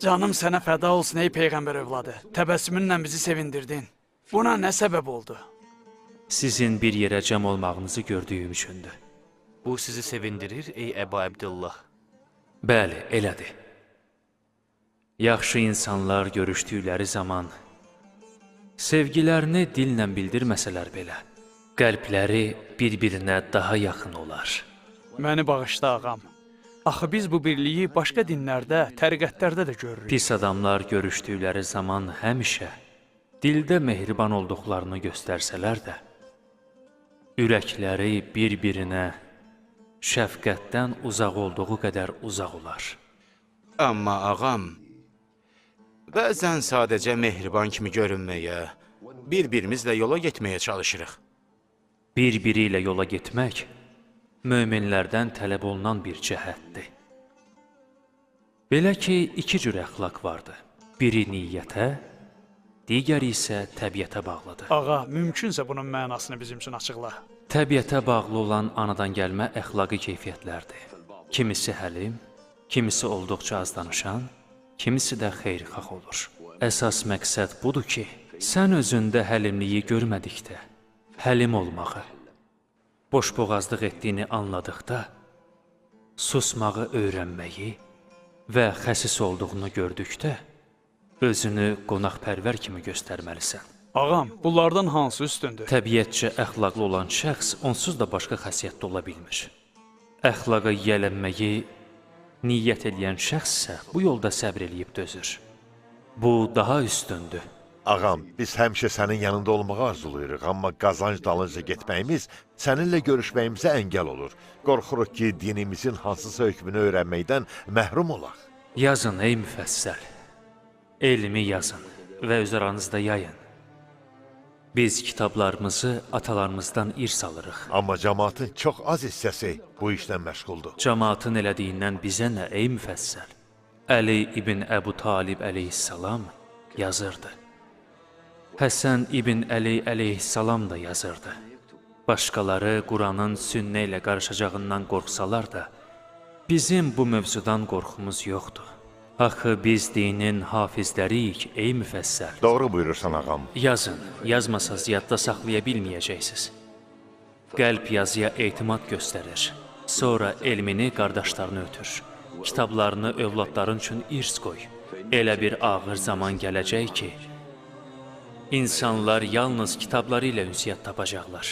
Canım sənə fəda olsun ey Peyğəmbər övladı. Təbəssümünlə bizi sevindirdin. Buna nə səbəb oldu? Sizin bir yerə cəm olmağınızı gördüyüm üçündür. Bu sizi sevindirir ey Əbu Əbdillah. Bəli, elədir. Yaxşı insanlar görüşdükləri zaman sevgilərini dillə bildirməsələr belə, qəlbləri bir-birinə daha yaxın olar. Məni bağışla ağam. Axı biz bu birliyi başqa dinlərdə, təriqətlərdə də görürük. Pis adamlar görüşdükləri zaman həmişə dildə mehriban olduqlarını göstərsələr də, ürəkləri bir-birinə şəfqətdən uzaq olduğu qədər uzaq olar. Amma ağam, bəzən sadəcə mehriban kimi görünməyə, bir-birimizlə yola getməyə çalışırıq. Bir-biri ilə yola getmək möminlərdən tələb olunan bir cəhətdir. Belə ki, iki cür əxlaq vardır. Biri niyyətə, digəri isə təbiətə bağlıdır. Ağa, mümkünsə bunun mənasını bizim üçün açıqla. Təbiətə bağlı olan anadan gəlmə əxlaqi keyfiyyətlərdir. Kimisi həlim, kimisi olduqca az danışan, kimisi də xeyirxah olur. Əsas məqsəd budur ki, sən özündə həlimliyi görmədikdə, həlim olmağı, boşboğazlıq etdiyini anladıqda, susmağı öyrənməyi və xəsis olduğunu gördükdə, özünü qonaqpərvər kimi göstərməlisən. Ağam, bunlardan hansı üstündür? Təbiətcə əxlaqlı olan şəxs onsuz da başqa xəsiyyətdə ola bilmir. Əxlaqa yiyələnməyi niyyət edən şəxs isə bu yolda səbr eləyib dözür. Bu daha üstündür. Ağam, biz həmişə sənin yanında olmağı arzulayırıq, amma qazanc dalınca getməyimiz səninlə görüşməyimizə əngəl olur. Qorxuruq ki, dinimizin hansısa hökmünü öyrənməkdən məhrum olaq. Yazın ey müfəssəl, elmi yazın və öz aranızda yayın. Biz kitablarımızı atalarımızdan irs alırıq. Amma cəmaatın çox az hissəsi bu işlə məşğuldur. Cəmaatın elədiyindən bizə nə ey müfəssəl? Əli ibn Əbu Talib əleyhissalam yazırdı. Həsən ibn Əli əleyhissalam da yazırdı. Başqaları Quranın sünnə ilə qarışacağından qorxsalar da, bizim bu mövzudan qorxumuz yoxdur. Axı biz dinin hafizləriyik, ey müfəssəl. Doğru buyurursan ağam. Yazın, yazmasaz yadda saxlaya bilməyəcəksiniz. Qəlb yazıya etimad göstərir. Sonra elmini qardaşlarını ötür. Kitablarını övladların üçün irs qoy. Elə bir ağır zaman gələcək ki, İnsanlar yalnız kitabları ilə ünsiyyət tapacaqlar.